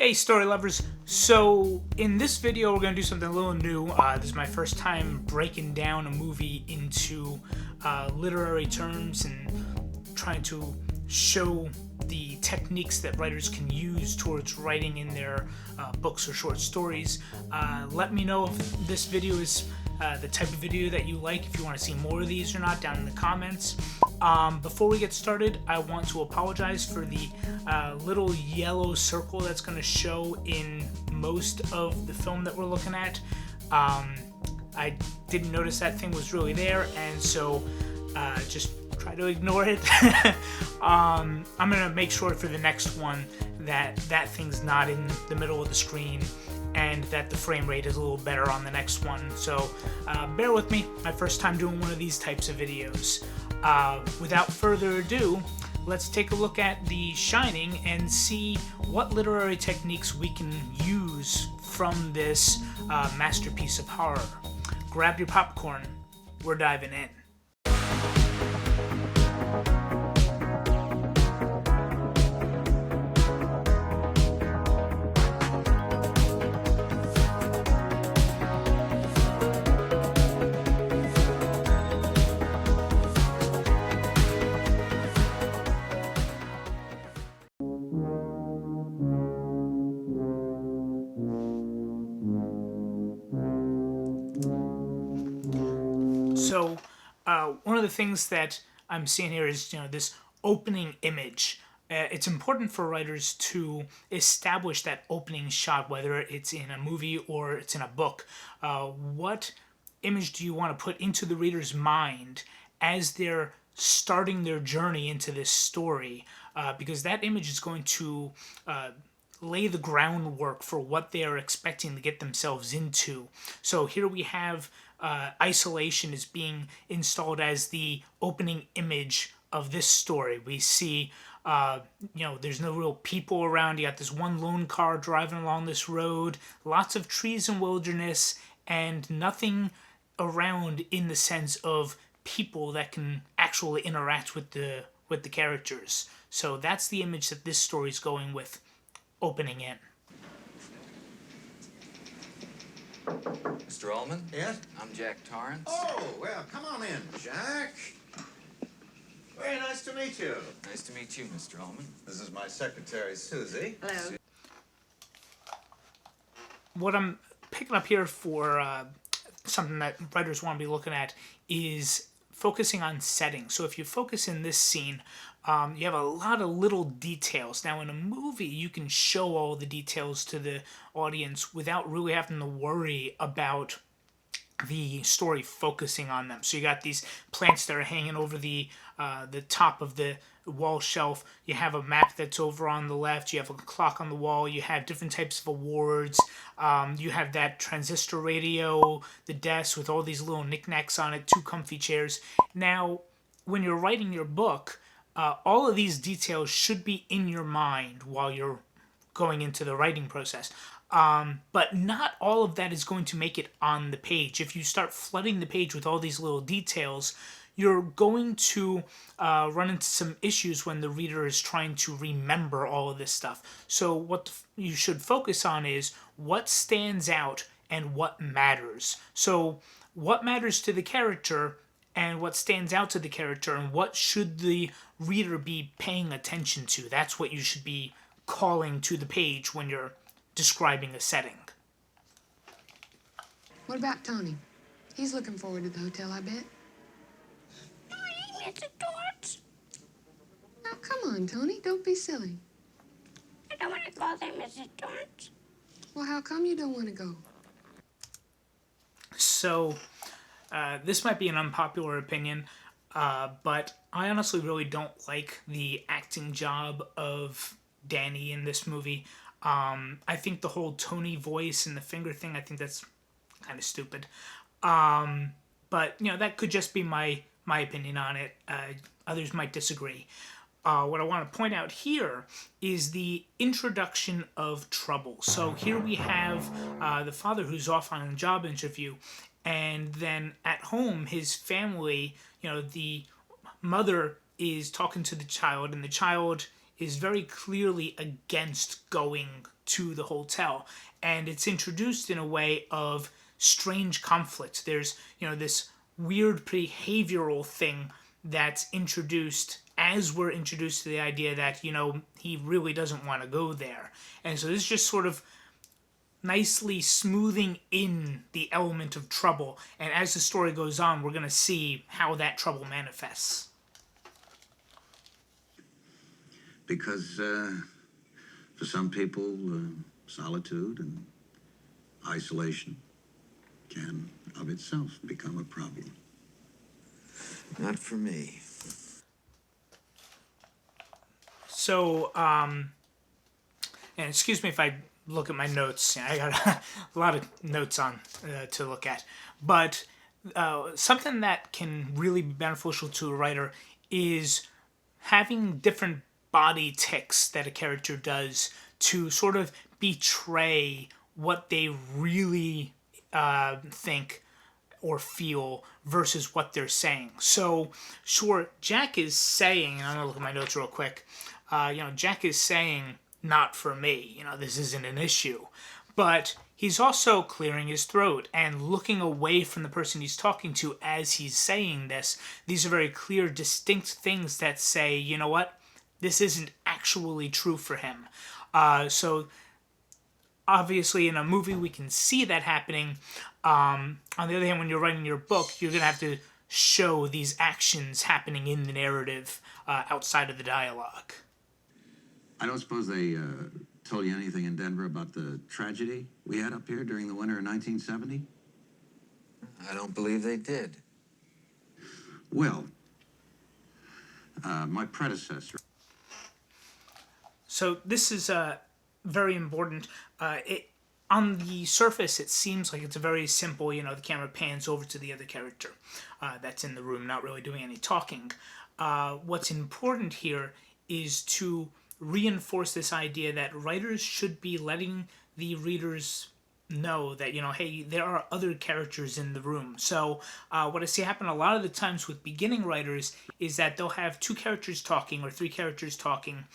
Hey story lovers, so in this video we're going to do something a little new. This is my first time breaking down a movie into literary terms and trying to show the techniques that writers can use towards writing in their books or short stories. Let me know if this video is the type of video that you like, if you want to see more of these or not, down in the comments. Before we get started, I want to apologize for the little yellow circle that's going to show in most of the film that we're looking at. I didn't notice that thing was really there, and so just try to ignore it. I'm going to make sure for the next one that that thing's not in the middle of the screen and that the frame rate is a little better on the next one. So bear with me, my first time doing one of these types of videos. Without further ado, let's take a look at The Shining and see what literary techniques we can use from this masterpiece of horror. Grab your popcorn, we're diving in. So one of the things that I'm seeing here is, this opening image. It's important for writers to establish that opening shot, whether it's in a movie or it's in a book. What image do you want to put into the reader's mind as they're starting their journey into this story? Because that image is going to lay the groundwork for what they are expecting to get themselves into. So here we have isolation is being installed as the opening image of this story. We see, there's no real people around. You got this one lone car driving along this road, lots of trees and wilderness, and nothing around in the sense of people that can actually interact with the characters. So that's the image that this story is going with, opening in. Mr. Ullman? Yes? I'm Jack Torrance. Oh, well, come on in, Jack. Very nice to meet you. Nice to meet you, Mr. Ullman. This is my secretary, Susie. Hello. What I'm picking up here for something that writers want to be looking at is focusing on setting. So if you focus in this scene, you have a lot of little details. Now in a movie, you can show all the details to the audience without really having to worry about the story focusing on them. So you got these plants that are hanging over the top of the wall shelf. You have a map that's over on the left. You have a clock on the wall. You have different types of awards. You have that transistor radio, the desk with all these little knickknacks on it, 2 comfy chairs. Now, when you're writing your book, all of these details should be in your mind while you're going into the writing process. But not all of that is going to make it on the page. If you start flooding the page with all these little details, you're going to run into some issues when the reader is trying to remember all of this stuff. So what you should focus on is what stands out and what matters. So what matters to the character and what stands out to the character, and what should the reader be paying attention to. That's what you should be calling to the page when you're describing a setting. What about Tony? He's looking forward to the hotel, I bet. Hi, Mr. Torrance. Now, come on, Tony. Don't be silly. I don't want to go there, Mrs. Torrance. Well, how come you don't want to go? So, this might be an unpopular opinion, but I honestly really don't like the acting job of Danny in this movie. I think the whole Tony voice and the finger thing, I think that's kind of stupid. But, that could just be my opinion on it. Others might disagree. What I want to point out here is the introduction of trouble. So here we have the father who's off on a job interview, and then at home, his family, the mother is talking to the child, and the child is very clearly against going to the hotel. And it's introduced in a way of strange conflict. There's, this weird behavioral thing that's introduced as we're introduced to the idea that, he really doesn't want to go there. And so this is just sort of nicely smoothing in the element of trouble. And as the story goes on, we're going to see how that trouble manifests. Because for some people, solitude and isolation can of itself become a problem. Not for me. So, and excuse me if I look at my notes. I got a lot of notes on to look at. But something that can really be beneficial to a writer is having different body tics that a character does to sort of betray what they really think or feel versus what they're saying. So, sure, Jack is saying, and I'm gonna look at my notes real quick. Jack is saying, "Not for me. This isn't an issue," but he's also clearing his throat and looking away from the person he's talking to as he's saying this. These are very clear, distinct things that say, you know what, this isn't actually true for him. So obviously in a movie we can see that happening. On the other hand, when you're writing your book, you're going to have to show these actions happening in the narrative outside of the dialogue. I don't suppose they told you anything in Denver about the tragedy we had up here during the winter of 1970? I don't believe they did. Well, my predecessor. So this is very important. On the surface, it seems like it's a very simple, the camera pans over to the other character that's in the room, not really doing any talking. What's important here is to reinforce this idea that writers should be letting the readers know that, hey, there are other characters in the room. So what I see happen a lot of the times with beginning writers is that they'll have 2 characters talking or 3 characters talking,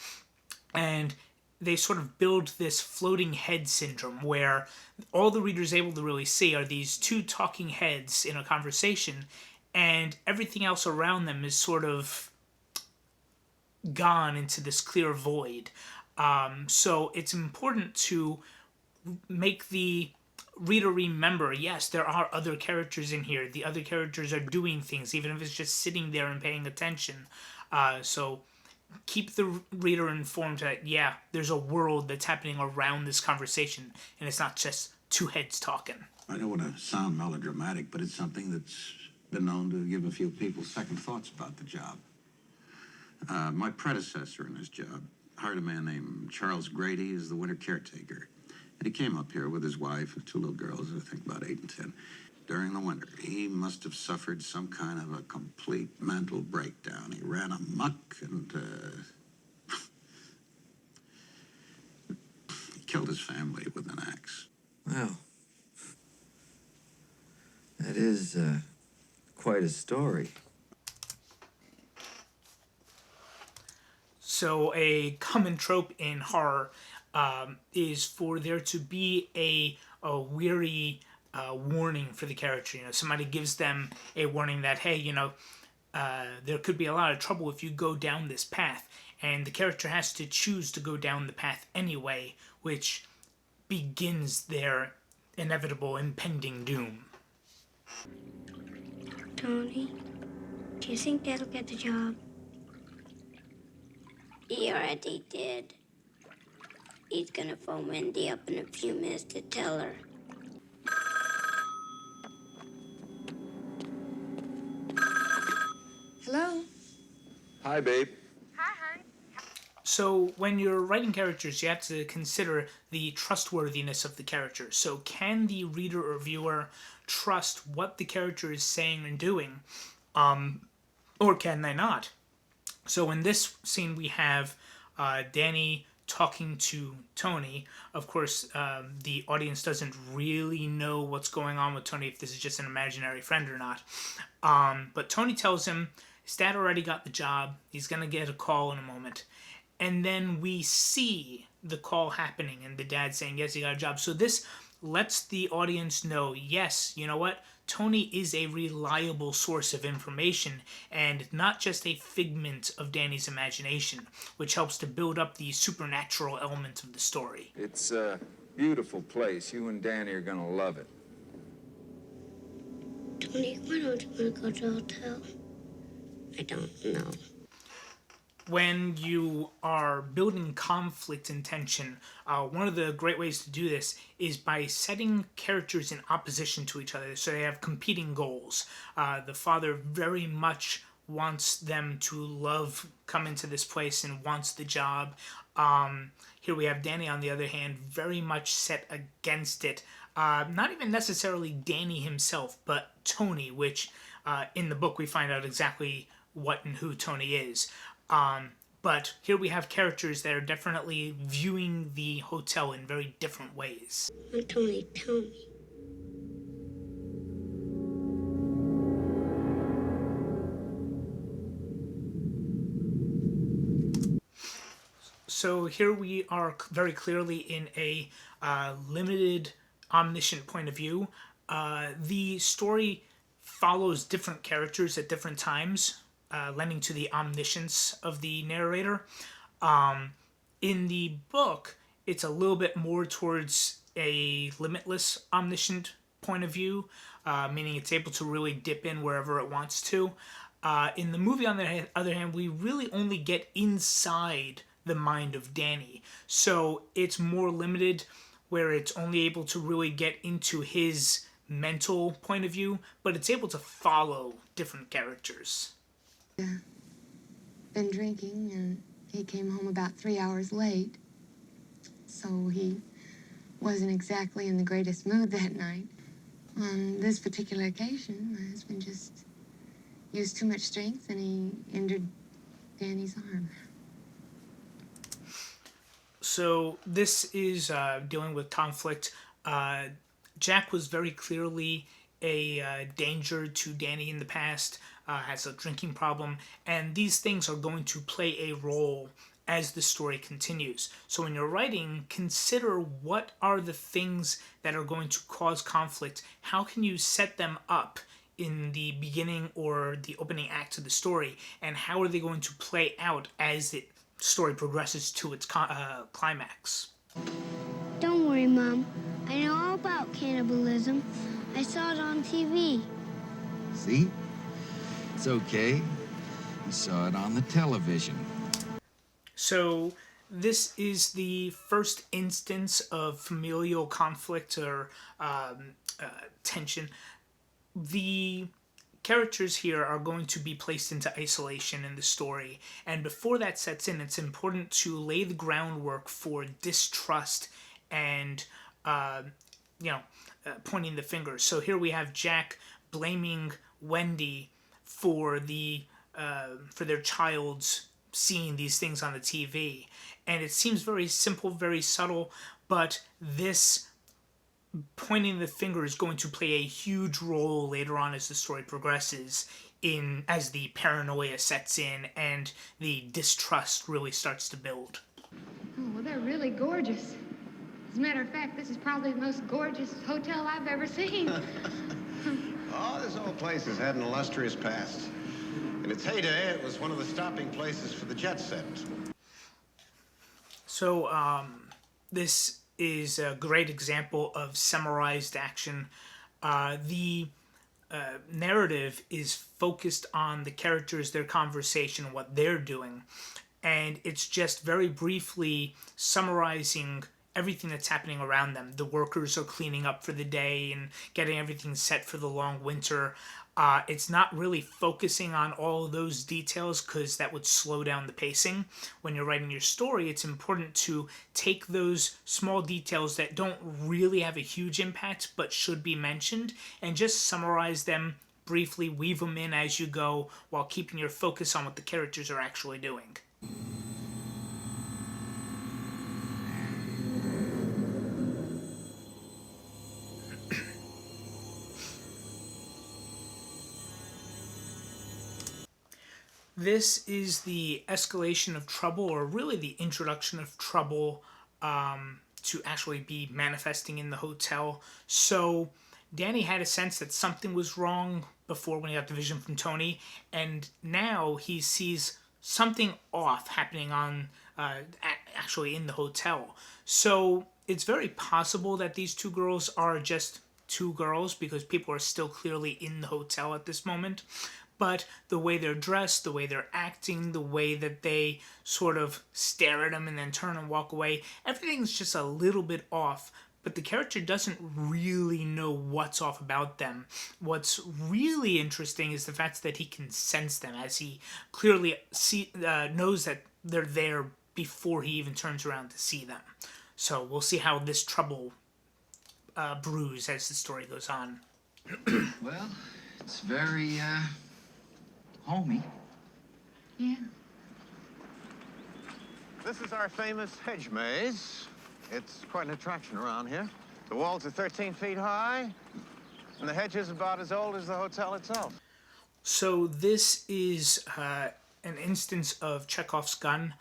and they sort of build this floating head syndrome where all the reader's able to really see are these 2 talking heads in a conversation, and everything else around them is sort of gone into this clear void. So it's important to make the reader remember, yes, there are other characters in here. The other characters are doing things, even if it's just sitting there and paying attention. So keep the reader informed that, yeah, there's a world that's happening around this conversation, and it's not just 2 heads talking. I don't want to sound melodramatic, but it's something that's been known to give a few people second thoughts about the job. My predecessor in this job hired a man named Charles Grady as the winter caretaker. And he came up here with his wife and 2 little girls, I think about 8 and 10. During the winter, he must have suffered some kind of a complete mental breakdown. He ran amok and he killed his family with an axe. Well, that is quite a story. So a common trope in horror is for there to be a weary warning for the character. Somebody gives them a warning that, hey, there could be a lot of trouble if you go down this path, and the character has to choose to go down the path anyway, which begins their inevitable impending doom. Tony, do you think Dad'll get the job? He already did. He's gonna phone Wendy up in a few minutes to tell her. Hello? Hi, babe. So when you're writing characters, you have to consider the trustworthiness of the character. So can the reader or viewer trust what the character is saying and doing, or can they not? So in this scene, we have Danny talking to Tony. Of course, the audience doesn't really know what's going on with Tony, if this is just an imaginary friend or not. But Tony tells him his dad already got the job. He's going to get a call in a moment. and then we see the call happening and the dad saying, yes, he got a job. So this lets the audience know, yes, you know what? Tony is a reliable source of information and not just a figment of Danny's imagination, which helps to build up the supernatural element of the story. It's a beautiful place. You and Danny are gonna love it. Tony, why don't you want to go to a hotel? I don't know. When you are building conflict and tension, one of the great ways to do this is by setting characters in opposition to each other, so they have competing goals. The father very much wants them to come into this place and wants the job. Here we have Danny, on the other hand, very much set against it. Not even necessarily Danny himself, but Tony, which in the book we find out exactly what and who Tony is. But here we have characters that are definitely viewing the hotel in very different ways. Tony, tell me. So here we are very clearly in a limited, omniscient point of view. The story follows different characters at different times, lending to the omniscience of the narrator. In the book, it's a little bit more towards a limitless, omniscient point of view, meaning it's able to really dip in wherever it wants to. In the movie, on the other hand, we really only get inside the mind of Danny. So it's more limited, where it's only able to really get into his mental point of view, but it's able to follow different characters. Been drinking, and he came home about 3 hours late. So he wasn't exactly in the greatest mood that night. On this particular occasion, my husband just used too much strength, and he injured Danny's arm. So this is dealing with conflict. Jack was very clearly a danger to Danny in the past, has a drinking problem, and these things are going to play a role as the story continues. So when you're writing, consider what are the things that are going to cause conflict. How can you set them up in the beginning or the opening act of the story, and how are they going to play out as the story progresses to its climax? Don't worry, Mom. I know all about cannibalism. I saw it on TV. See? It's okay. You saw it on the television. So this is the first instance of familial conflict or tension. The characters here are going to be placed into isolation in the story, and before that sets in, it's important to lay the groundwork for distrust and pointing the finger. So here we have Jack blaming Wendy for their child's seeing these things on the TV, and it seems very simple, very subtle, but this pointing the finger is going to play a huge role later on as the story progresses, as the paranoia sets in and the distrust really starts to build. Oh, well, they're really gorgeous. As a matter of fact, this is probably the most gorgeous hotel I've ever seen. Oh, this whole place has had an illustrious past. In its heyday, it was one of the stopping places for the jet set. So, this is a great example of summarized action. The narrative is focused on the characters, their conversation, what they're doing, and it's just very briefly summarizing everything that's happening around them. The workers are cleaning up for the day and getting everything set for the long winter. It's not really focusing on all of those details because that would slow down the pacing. When you're writing your story, it's important to take those small details that don't really have a huge impact but should be mentioned and just summarize them briefly, weave them in as you go while keeping your focus on what the characters are actually doing. This is the escalation of trouble, or really the introduction of trouble, to actually be manifesting in the hotel. So Danny had a sense that something was wrong before when he got the vision from Tony, and now he sees something off happening on actually in the hotel. So it's very possible that these two girls are just two girls, because people are still clearly in the hotel at this moment. But the way they're dressed, the way they're acting, the way that they sort of stare at him and then turn and walk away, everything's just a little bit off. But the character doesn't really know what's off about them. What's really interesting is the fact that he can sense them, as he clearly knows that they're there before he even turns around to see them. So we'll see how this trouble brews as the story goes on. Well, it's very, homey. Yeah. This is our famous hedge maze. It's quite an attraction around here. The walls are 13 feet high, and the hedge is about as old as the hotel itself. So this is an instance of Chekhov's gun.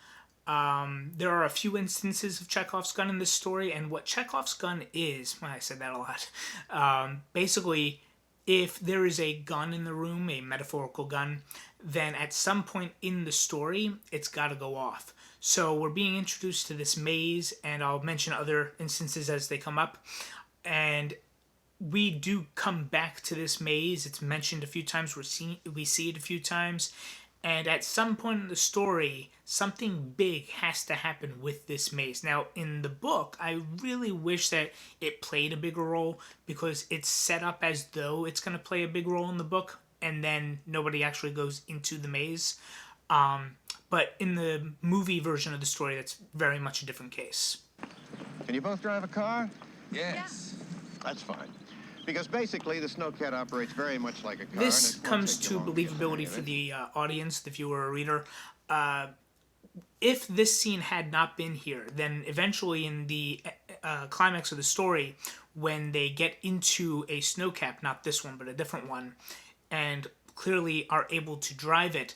There are a few instances of Chekhov's gun in this story, and what Chekhov's gun is, well, I said that a lot, basically, if there is a gun in the room, a metaphorical gun, then at some point in the story, it's got to go off. So we're being introduced to this maze, and I'll mention other instances as they come up, and we do come back to this maze. It's mentioned a few times, we see it a few times, and at some point in the story, something big has to happen with this maze. Now, in the book, I really wish that it played a bigger role, because it's set up as though it's going to play a big role in the book, and then nobody actually goes into the maze. But in the movie version of the story, that's very much a different case. Can you both drive a car? Yes. That's fine. Because basically, the Snowcat operates very much like a car. This and it won't comes take you to long get the believability hang of for it. the audience, the viewer or reader. If this scene had not been here, then eventually in the climax of the story, when they get into a snowcap, not this one, but a different one, and clearly are able to drive it,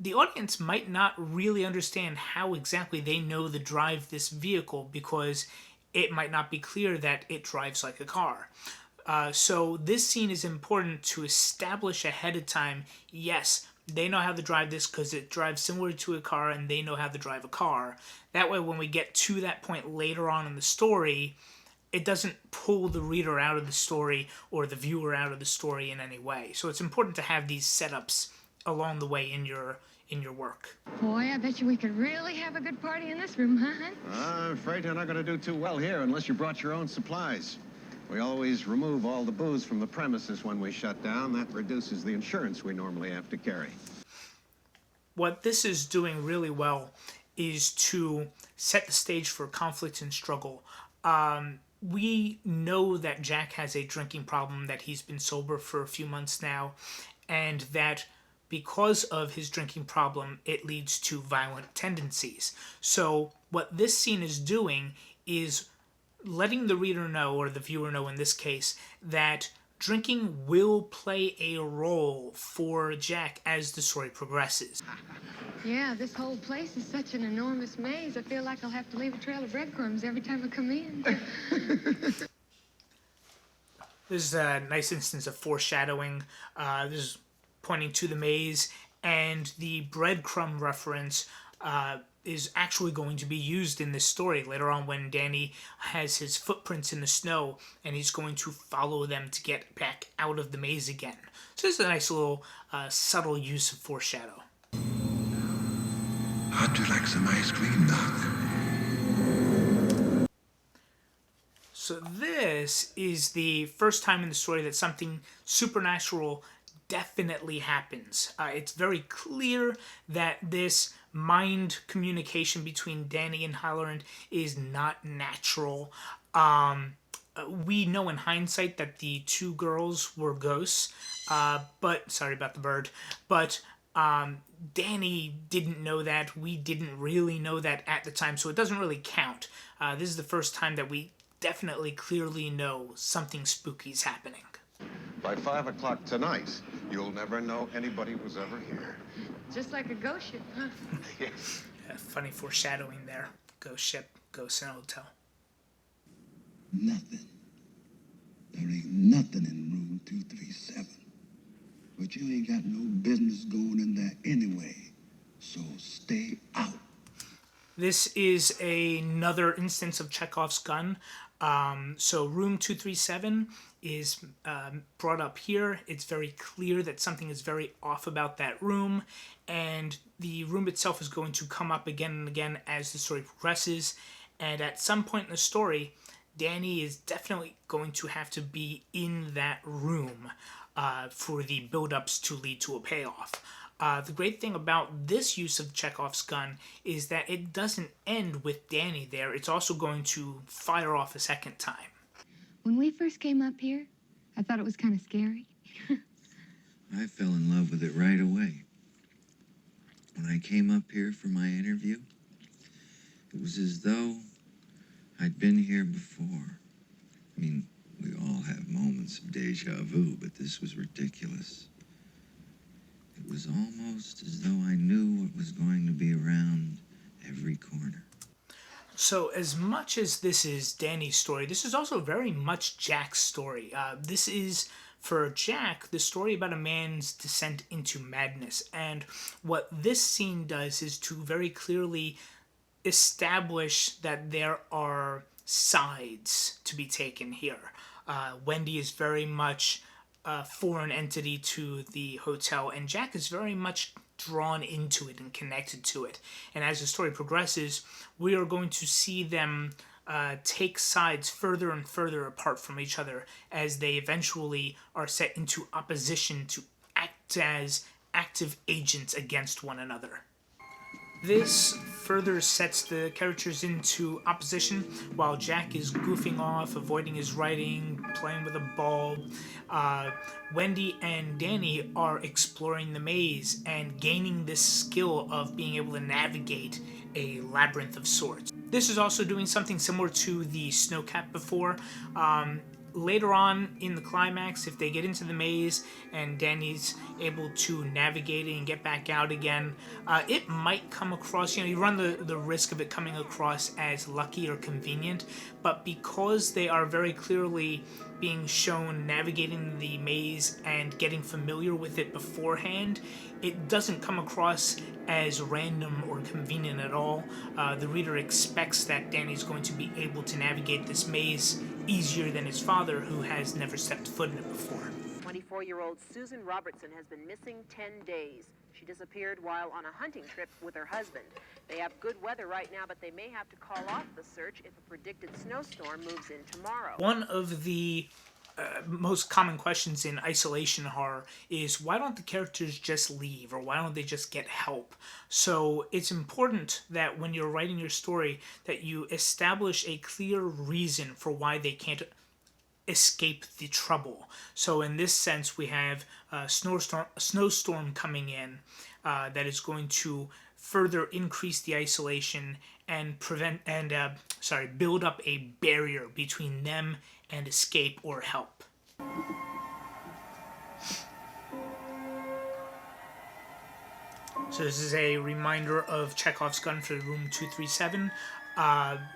the audience might not really understand how exactly they know to drive this vehicle, because it might not be clear that it drives like a car. So this scene is important to establish ahead of time, yes, they know how to drive this because it drives similar to a car, and they know how to drive a car. That way, when we get to that point later on in the story, it doesn't pull the reader out of the story or the viewer out of the story in any way. So it's important to have these setups along the way in your work. Boy, I bet you we could really have a good party in this room, huh, hon? I'm afraid you're not going to do too well here unless you brought your own supplies. We always remove all the booze from the premises when we shut down. That reduces the insurance we normally have to carry. What this is doing really well is to set the stage for conflict and struggle. We know that Jack has a drinking problem, that he's been sober for a few months now, and that because of his drinking problem, it leads to violent tendencies. So what this scene is doing is letting the reader know, or the viewer know in this case, that drinking will play a role for Jack as the story progresses. Yeah, this whole place is such an enormous maze. I feel like I'll have to leave a trail of breadcrumbs every time I come in. This is a nice instance of foreshadowing. This is pointing to the maze, and the breadcrumb reference is actually going to be used in this story later on when Danny has his footprints in the snow, and he's going to follow them to get back out of the maze again. So this is a nice little subtle use of foreshadow. How'd you like some ice cream, Doc? So this is the first time in the story that something supernatural definitely happens. It's very clear that this mind communication between Danny and Halloran is not natural. We know in hindsight that the two girls were ghosts, but sorry about the bird, but Danny didn't know that. We didn't really know that at the time, so it doesn't really count. This is the first time that we definitely clearly know something spooky's happening. By 5 o'clock tonight, you'll never know anybody was ever here. Just like a ghost ship, huh? Yes. Funny foreshadowing there. Ghost ship, ghost in a hotel. Nothing. There ain't nothing in room 237. But you ain't got no business going in there anyway. So stay out. This is another instance of Chekhov's gun. So room 237 is brought up here. It's very clear that something is very off about that room, and the room itself is going to come up again and again as the story progresses. And at some point in the story, Danny is definitely going to have to be in that room for the build-ups to lead to a payoff. The great thing about this use of Chekhov's gun is that it doesn't end with Danny there. It's also going to fire off a second time. When we first came up here, I thought it was kind of scary. I fell in love with it right away. When I came up here for my interview, it was as though I'd been here before. I mean, we all have moments of deja vu, but this was ridiculous. It was almost as though I knew what was going to be around every corner. So as much as this is Danny's story, this is also very much Jack's story. This is, for Jack, the story about a man's descent into madness. And what this scene does is to very clearly establish that there are sides to be taken here. Wendy is very much a foreign entity to the hotel, and Jack is very much drawn into it and connected to it. And as the story progresses, we are going to see them take sides further and further apart from each other as they eventually are set into opposition to act as active agents against one another. This further sets the characters into opposition while Jack is goofing off, avoiding his writing, playing with a bulb. Wendy and Danny are exploring the maze and gaining this skill of being able to navigate a labyrinth of sorts. This is also doing something similar to the Snowcap before. Later on in the climax, if they get into the maze and Danny's able to navigate it and get back out again, it might come across, you run the risk of it coming across as lucky or convenient, but because they are very clearly being shown navigating the maze and getting familiar with it beforehand, it doesn't come across as random or convenient at all. The reader expects that Danny's going to be able to navigate this maze easier than his father, who has never stepped foot in it before. 24-year-old Susan Robertson has been missing 10 days. She disappeared while on a hunting trip with her husband. They have good weather right now, but they may have to call off the search if a predicted snowstorm moves in tomorrow. One of the most common questions in isolation horror is, why don't the characters just leave, or why don't they just get help? So it's important that when you're writing your story that you establish a clear reason for why they can't escape the trouble. So in this sense, we have a snowstorm coming in that is going to further increase the isolation and build up a barrier between them and escape or help. So this is a reminder of Chekhov's gun for room 237.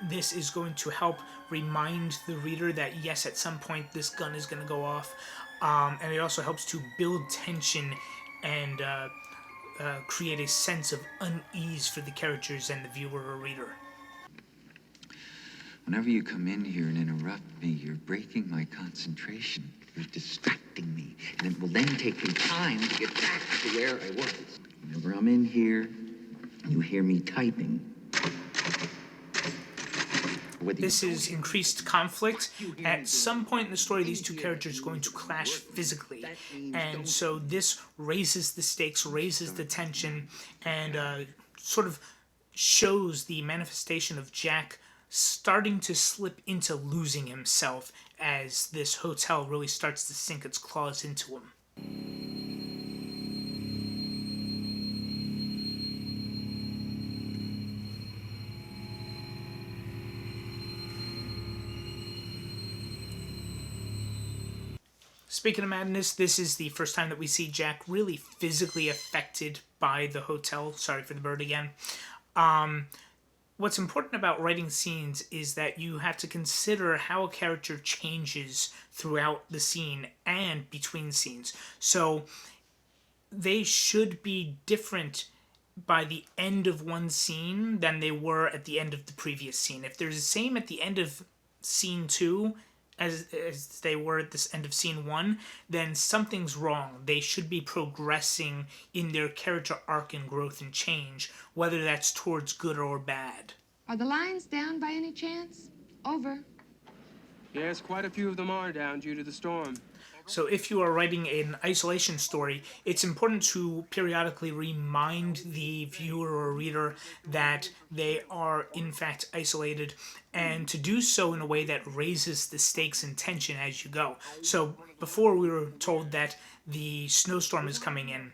This is going to help remind the reader that yes, at some point this gun is going to go off, and it also helps to build tension and create a sense of unease for the characters and the viewer or reader. Whenever you come in here and interrupt me, you're breaking my concentration. You're distracting me. And it will then take me time to get back to where I was. Whenever I'm in here, you hear me typing. This is increased conflict. At some point in the story, these two characters are going to clash physically. And so this raises the stakes, raises the tension, and sort of shows the manifestation of Jack starting to slip into losing himself as this hotel really starts to sink its claws into him. Speaking of madness, this is the first time that we see Jack really physically affected by the hotel. Sorry for the bird again. What's important about writing scenes is that you have to consider how a character changes throughout the scene and between scenes. So they should be different by the end of one scene than they were at the end of the previous scene. If they're the same at the end of scene 2 as they were at the end of scene 1, then something's wrong. They should be progressing in their character arc and growth and change, whether that's towards good or bad. Are the lines down by any chance? Over. Yes, quite a few of them are down due to the storm. So if you are writing an isolation story, it's important to periodically remind the viewer or reader that they are in fact isolated, and to do so in a way that raises the stakes and tension as you go. So before we were told that the snowstorm is coming in.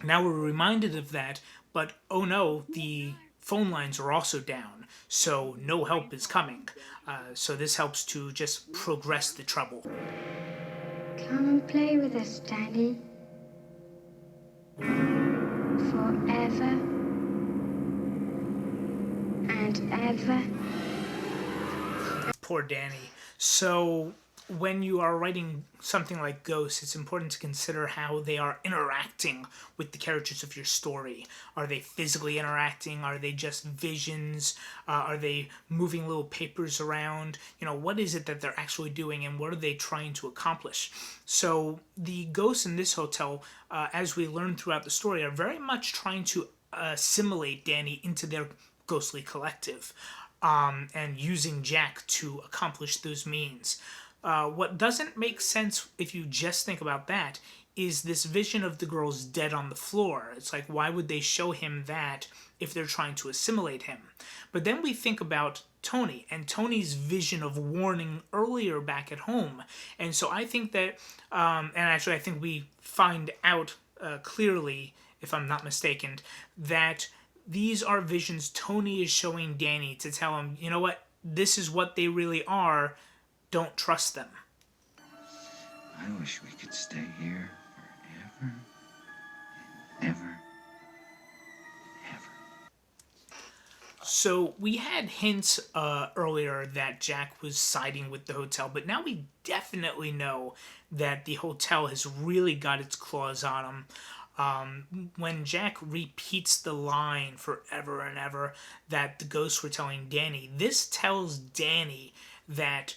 Now we're reminded of that, but oh no, the phone lines are also down, so no help is coming. So this helps to just progress the trouble. Come and play with us, Stanley. Forever and ever. Poor Danny. So when you are writing something like Ghost, it's important to consider how they are interacting with the characters of your story. Are they physically interacting? Are they just visions? Are they moving little papers around? You know, what is it that they're actually doing, and what are they trying to accomplish? So the ghosts in this hotel, as we learn throughout the story, are very much trying to assimilate Danny into their ghostly collective, and using Jack to accomplish those means. What doesn't make sense if you just think about that is this vision of the girls dead on the floor. It's like, why would they show him that if they're trying to assimilate him? But then we think about Tony and Tony's vision of warning earlier back at home. And so I think that, and actually I think we find out clearly, if I'm not mistaken, that these are visions Tony is showing Danny to tell him, you know what, this is what they really are. Don't trust them. I wish we could stay here forever and ever, ever. So we had hints earlier that Jack was siding with the hotel, but now we definitely know that the hotel has really got its claws on him. When Jack repeats the line forever and ever that the ghosts were telling Danny, this tells Danny that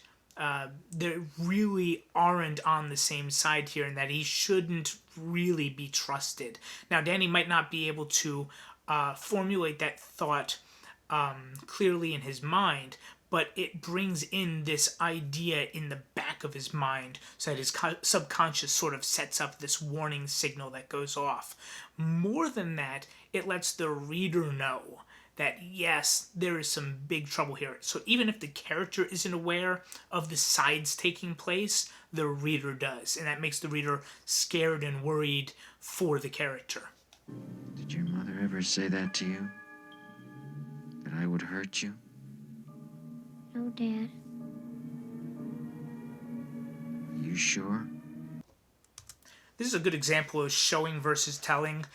they really aren't on the same side here, and that he shouldn't really be trusted. Now, Danny might not be able to formulate that thought clearly in his mind, but it brings in this idea in the back of his mind, so that his subconscious sort of sets up this warning signal that goes off. More than that, it lets the reader know that yes, there is some big trouble here. So even if the character isn't aware of the sides taking place, the reader does. And that makes the reader scared and worried for the character. Did your mother ever say that to you? That I would hurt you? No, Dad. You sure? This is a good example of showing versus telling.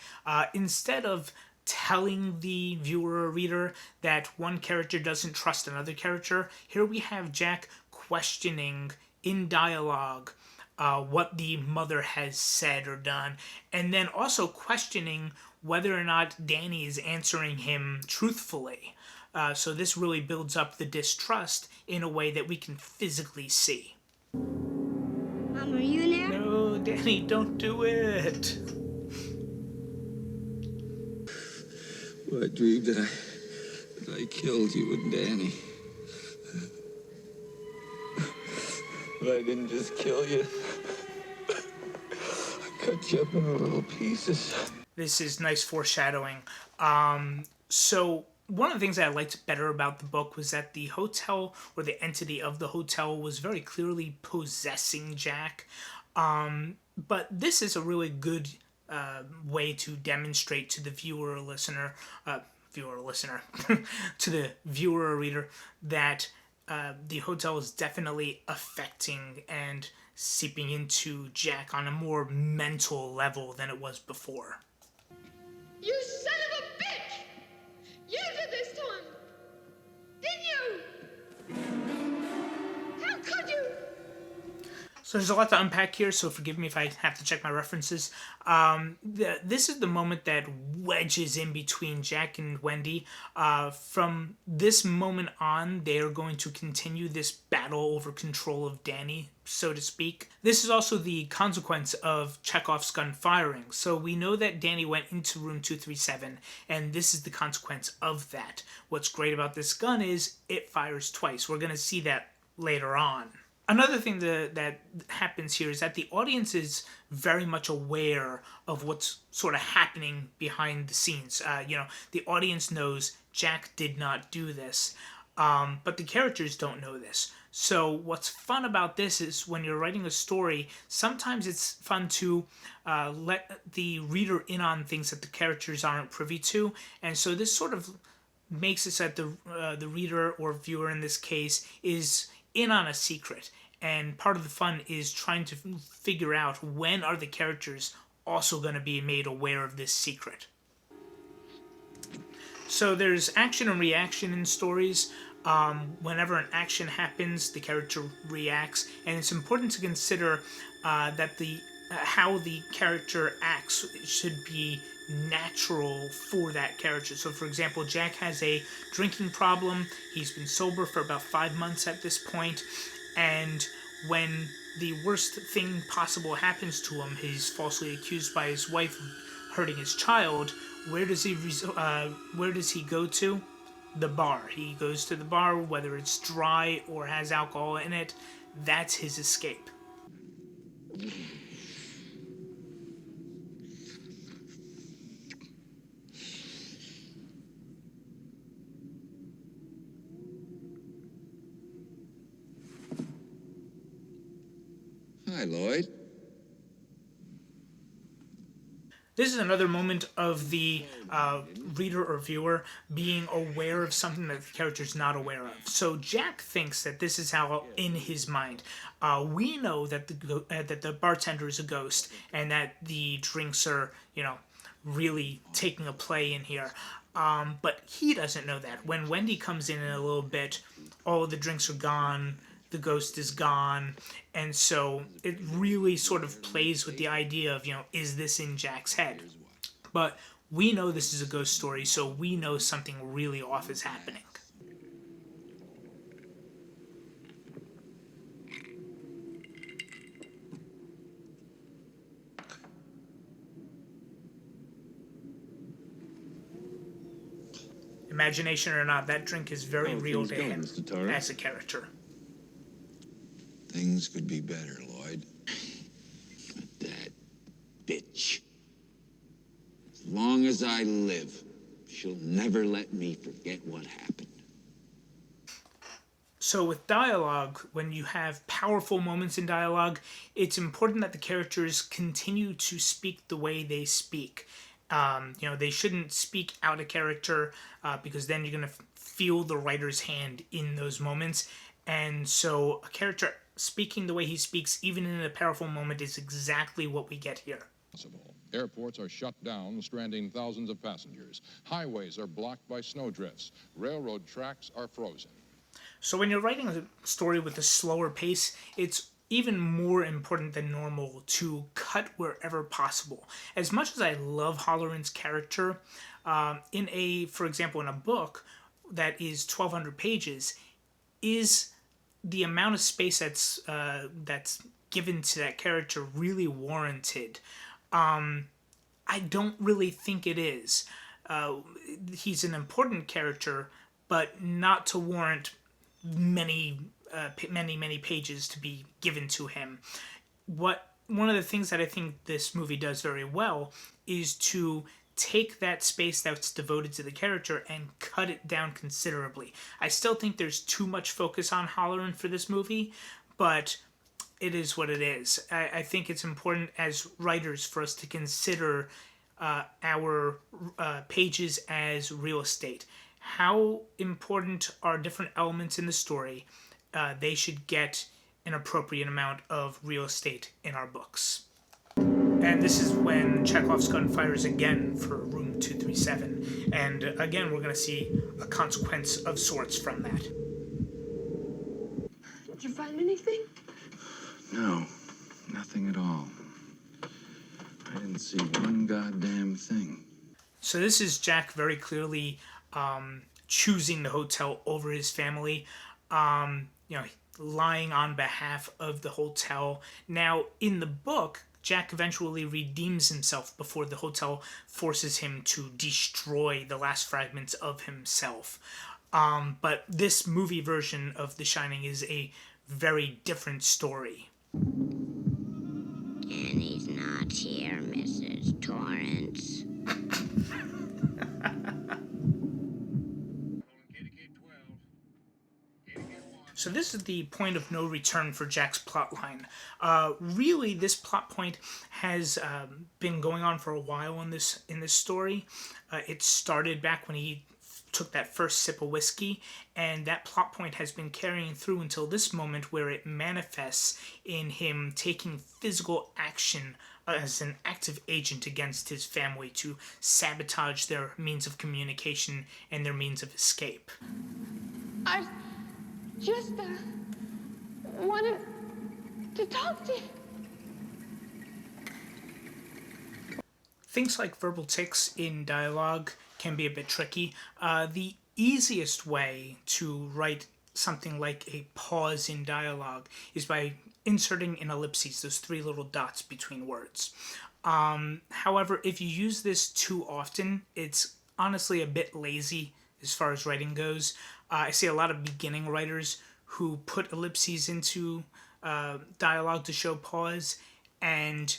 Instead of telling the viewer or reader that one character doesn't trust another character, here we have Jack questioning in dialogue what the mother has said or done, and then also questioning whether or not Danny is answering him truthfully. So this really builds up the distrust in a way that we can physically see. Mom, are you in there? No, Danny, don't do it. Well, I dreamed that I killed you and Danny. But I didn't just kill you. I cut you up into little pieces. This is nice foreshadowing. So one of the things that I liked better about the book was that the hotel, or the entity of the hotel, was very clearly possessing Jack. But this is a really good way to demonstrate to the viewer or listener, to the viewer or reader, that the hotel is definitely affecting and seeping into Jack on a more mental level than it was before. You son of a bitch! You did this to him! Didn't you? How could you? So there's a lot to unpack here, so forgive me if I have to check my references. This is the moment that wedges in between Jack and Wendy. From this moment on, they are going to continue this battle over control of Danny, so to speak. This is also the consequence of Chekhov's gun firing. So we know that Danny went into room 237, and this is the consequence of that. What's great about this gun is it fires twice. We're going to see that later on. Another thing that happens here is that the audience is very much aware of what's sort of happening behind the scenes. The audience knows Jack did not do this, but the characters don't know this. So what's fun about this is when you're writing a story, sometimes it's fun to let the reader in on things that the characters aren't privy to. And so this sort of makes it so that the reader or viewer in this case is in on a secret. And part of the fun is trying to figure out when are the characters also going to be made aware of this secret. So there's action and reaction in stories. Whenever an action happens, the character reacts, and it's important to consider that how the character acts should be natural for that character. So for example, Jack has a drinking problem. He's been sober for about 5 months at this point, and when the worst thing possible happens to him, he's falsely accused by his wife of hurting his child. Where does he go to? The bar. He goes to the bar, whether it's dry or has alcohol in it. That's his escape. Hi, Lloyd. This is another moment of the reader or viewer being aware of something that the character's not aware of. So Jack thinks that this is how, in his mind, we know that the bartender is a ghost and that the drinks are, really taking a play in here. But he doesn't know that. When Wendy comes in a little bit, all the drinks are gone. The ghost is gone, and so it really sort of plays with the idea of, is this in Jack's head? But we know this is a ghost story, so we know something really off is happening. Imagination or not, that drink is very real to him as a character. Things could be better, Lloyd. But that bitch. As long as I live, she'll never let me forget what happened. So with dialogue, when you have powerful moments in dialogue, it's important that the characters continue to speak the way they speak. They shouldn't speak out of character because then you're going to feel the writer's hand in those moments. And so a character speaking the way he speaks, even in a powerful moment, is exactly what we get here. Airports are shut down, stranding thousands of passengers. Highways are blocked by snowdrifts. Railroad tracks are frozen. So when you're writing a story with a slower pace, it's even more important than normal to cut wherever possible. As much as I love Halloran's character, for example, in a book that is 1,200 pages, is the amount of space that's given to that character really warranted? I don't really think it is. He's an important character, but not to warrant many pages to be given to him. One of the things that I think this movie does very well is to take that space that's devoted to the character and cut it down considerably. I still think there's too much focus on Halloran for this movie, but it is what it is. I think it's important as writers for us to consider our pages as real estate. how important are different elements in the story, they should get an appropriate amount of real estate in our books. And this is when Chekhov's gun fires again for room 237. And again, we're going to see a consequence of sorts from that. Did you find anything? No, nothing at all. I didn't see one goddamn thing. So this is Jack very clearly choosing the hotel over his family, lying on behalf of the hotel. Now, in the book, Jack eventually redeems himself before the hotel forces him to destroy the last fragments of himself. But this movie version of The Shining is a very different story. Danny's not here, Mrs. Torrance. So this is the point of no return for Jack's plotline. Really, this plot point has been going on for a while in this story. It started back when he took that first sip of whiskey, and that plot point has been carrying through until this moment, where it manifests in him taking physical action as an active agent against his family to sabotage their means of communication and their means of escape. I just wanted to talk to you. Things like verbal tics in dialogue can be a bit tricky. The easiest way to write something like a pause in dialogue is by inserting in ellipses, those three little dots between words. However, if you use this too often, it's honestly a bit lazy as far as writing goes. I see a lot of beginning writers who put ellipses into dialogue to show pause, and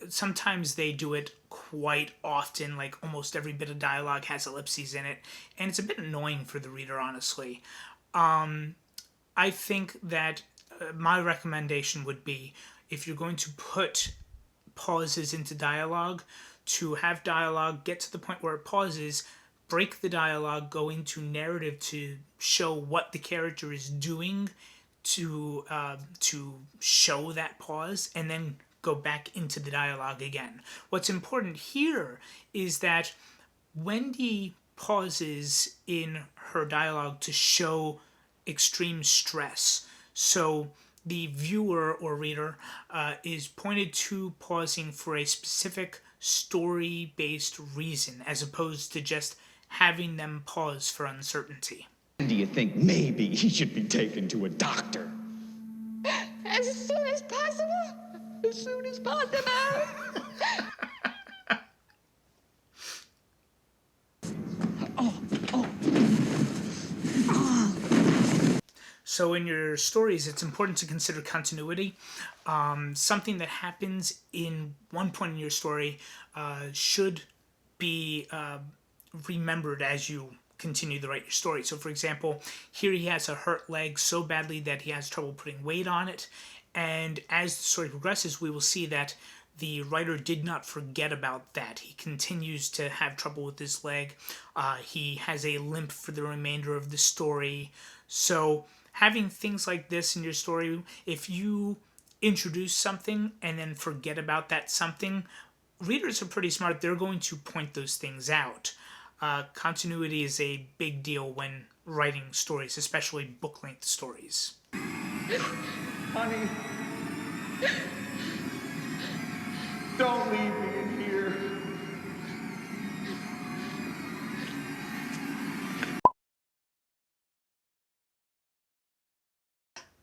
sometimes they do it quite often, like almost every bit of dialogue has ellipses in it, and it's a bit annoying for the reader, honestly. I think that my recommendation would be, if you're going to put pauses into dialogue, to have dialogue get to the point where it pauses, break the dialogue, go into narrative to show what the character is doing to show that pause, and then go back into the dialogue again. What's important here is that Wendy pauses in her dialogue to show extreme stress. So the viewer or reader is pointed to pausing for a specific story-based reason, as opposed to just having them pause for uncertainty. Do you think maybe he should be taken to a doctor? As soon as possible. As soon as possible. So in your stories, it's important to consider continuity. Something that happens in one point in your story should be remembered as you continue to write your story. So for example, here he has a hurt leg so badly that he has trouble putting weight on it. And as the story progresses, we will see that the writer did not forget about that. He continues to have trouble with his leg. He has a limp for the remainder of the story. So having things like this in your story, if you introduce something and then forget about that something, readers are pretty smart. They're going to point those things out. Continuity is a big deal when writing stories, especially book-length stories. Honey, don't leave me in here.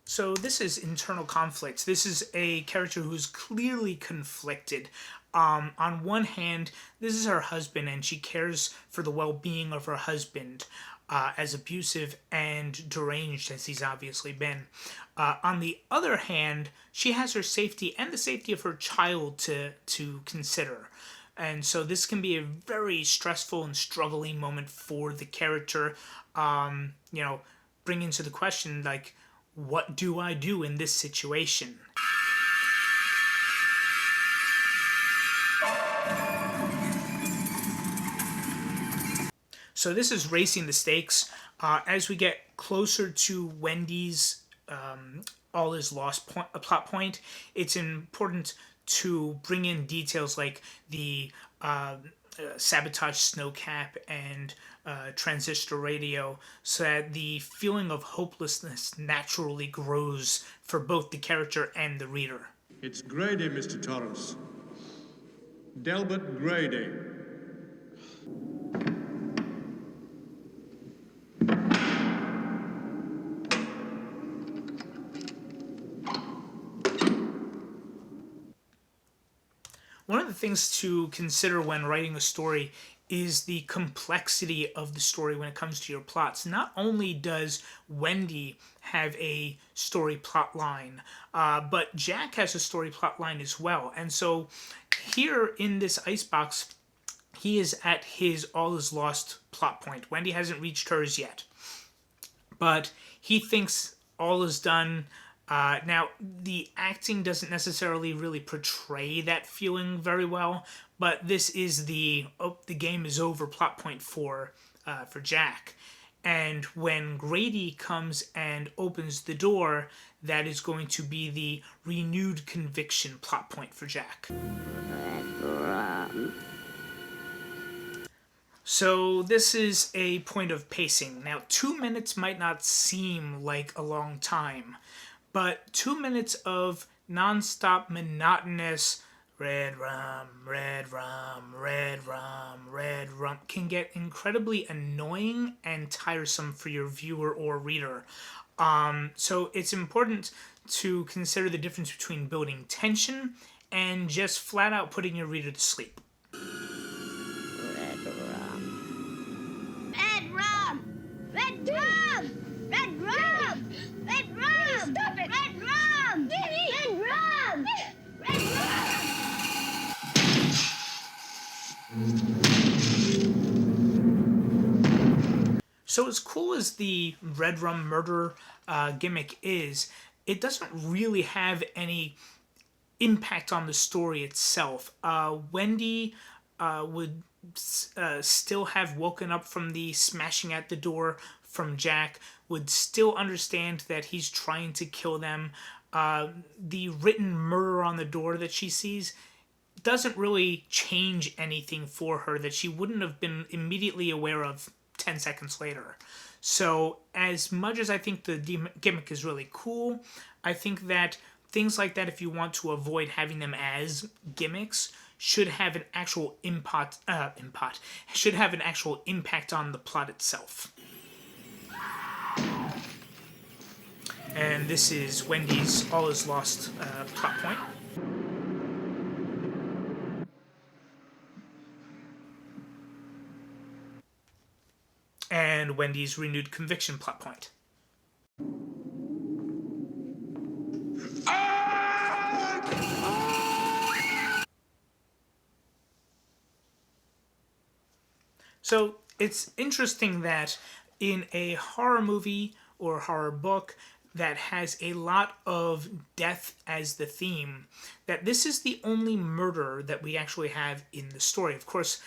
So this is internal conflict. This is a character who's clearly conflicted. On one hand, this is her husband, and she cares for the well-being of her husband, as abusive and deranged as he's obviously been. On the other hand, she has her safety and the safety of her child to consider. And so this can be a very stressful and struggling moment for the character. Bring into the question, like, what do I do in this situation? So this is raising the stakes. As we get closer to Wendy's all is lost plot point, it's important to bring in details like the sabotage snowcap and transistor radio, so that the feeling of hopelessness naturally grows for both the character and the reader. It's Grady, Mr. Torrance. Delbert Grady. One of the things to consider when writing a story is the complexity of the story when it comes to your plots. Not only does Wendy have a story plot line, but Jack has a story plot line as well. And so here in this icebox, he is at his all is lost plot point. Wendy hasn't reached hers yet, but he thinks all is done. Now, the acting doesn't necessarily really portray that feeling very well, but this is the game is over plot point for Jack. And when Grady comes and opens the door, that is going to be the renewed conviction plot point for Jack. So this is a point of pacing. Now, 2 minutes might not seem like a long time, but 2 minutes of non-stop monotonous red rum, red rum, red rum, red rum can get incredibly annoying and tiresome for your viewer or reader. So it's important to consider the difference between building tension and just flat out putting your reader to sleep. Red rum. Red rum! Red rum! Red rum! Red rum! Stop it! Red rum! Red rum! Red rum! So as cool as the red rum murder gimmick is, it doesn't really have any impact on the story itself. Wendy would still have woken up from the smashing at the door from Jack, would still understand that he's trying to kill them. The written murder on the door that she sees doesn't really change anything for her that she wouldn't have been immediately aware of 10 seconds later. So as much as I think the gimmick is really cool, I think that things like that, if you want to avoid having them as gimmicks, should have an actual should have an actual impact on the plot itself. And this is Wendy's All Is Lost plot point. And Wendy's renewed conviction plot point. So it's interesting that in a horror movie or horror book that has a lot of death as the theme, that this is the only murder that we actually have in the story. Of course,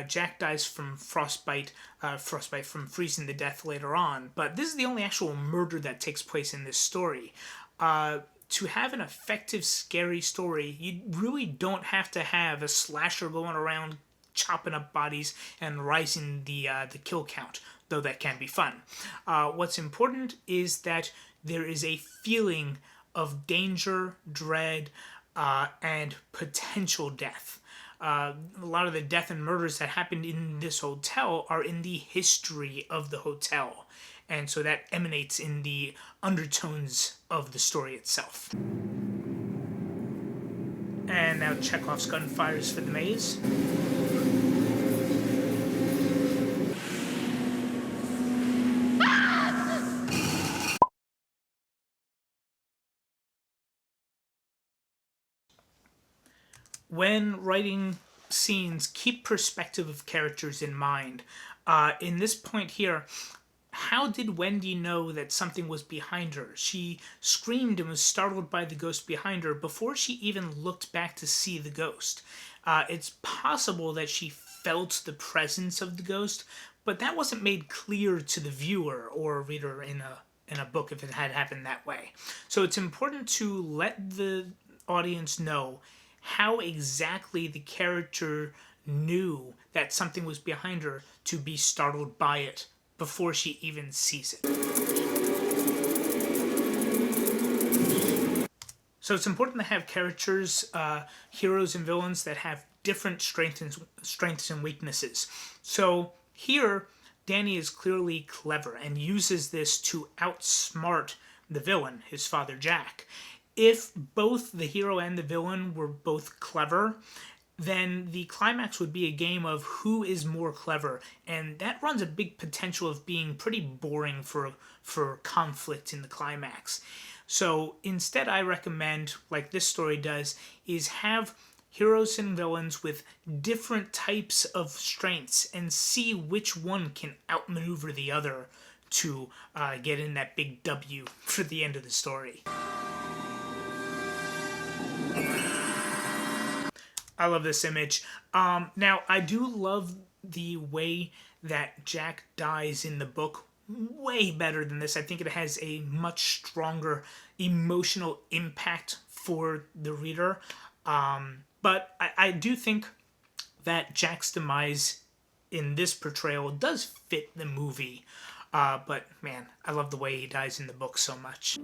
Jack dies from frostbite from freezing to death later on, but this is the only actual murder that takes place in this story. To have an effective, scary story, you really don't have to have a slasher going around chopping up bodies and rising the kill count, though that can be fun. What's important is that there is a feeling of danger, dread, and potential death. A lot of the death and murders that happened in this hotel are in the history of the hotel, and so that emanates in the undertones of the story itself. And now Chekhov's gun fires for the maze. When writing scenes, keep perspective of characters in mind. In this point here, how did Wendy know that something was behind her? She screamed and was startled by the ghost behind her before she even looked back to see the ghost. It's possible that she felt the presence of the ghost, but that wasn't made clear to the viewer or reader in a book if it had happened that way. So it's important to let the audience know how exactly the character knew that something was behind her to be startled by it before she even sees it. So it's important to have characters, heroes and villains that have different strengths and weaknesses. So here, Danny is clearly clever and uses this to outsmart the villain, his father Jack. If both the hero and the villain were both clever, then the climax would be a game of who is more clever, and that runs a big potential of being pretty boring for conflict in the climax. So instead, I recommend, like this story does, is have heroes and villains with different types of strengths and see which one can outmaneuver the other to get in that big W for the end of the story. I love this image. Now, I do love the way that Jack dies in the book. Way better than this. I think it has a much stronger emotional impact for the reader. But I do think that Jack's demise in this portrayal does fit the movie. But man, I love the way he dies in the book so much.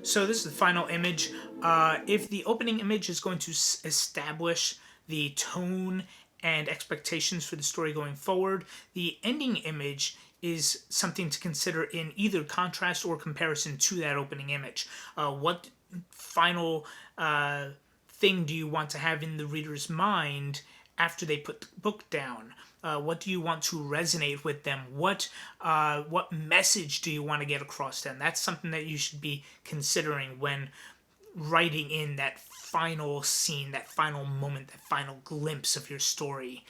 So this is the final image. If the opening image is going to establish the tone and expectations for the story going forward, the ending image is something to consider in either contrast or comparison to that opening image. What final thing do you want to have in the reader's mind after they put the book down? What do you want to resonate with them? What message do you want to get across to them? That's something that you should be considering when writing in that final scene, that final moment, that final glimpse of your story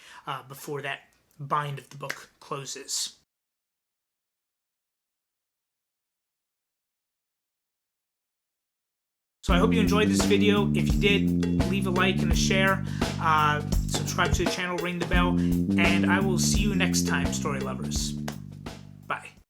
before that bind of the book closes. So I hope you enjoyed this video. If you did, leave a like and a share. Subscribe to the channel, ring the bell, and I will see you next time, story lovers. Bye.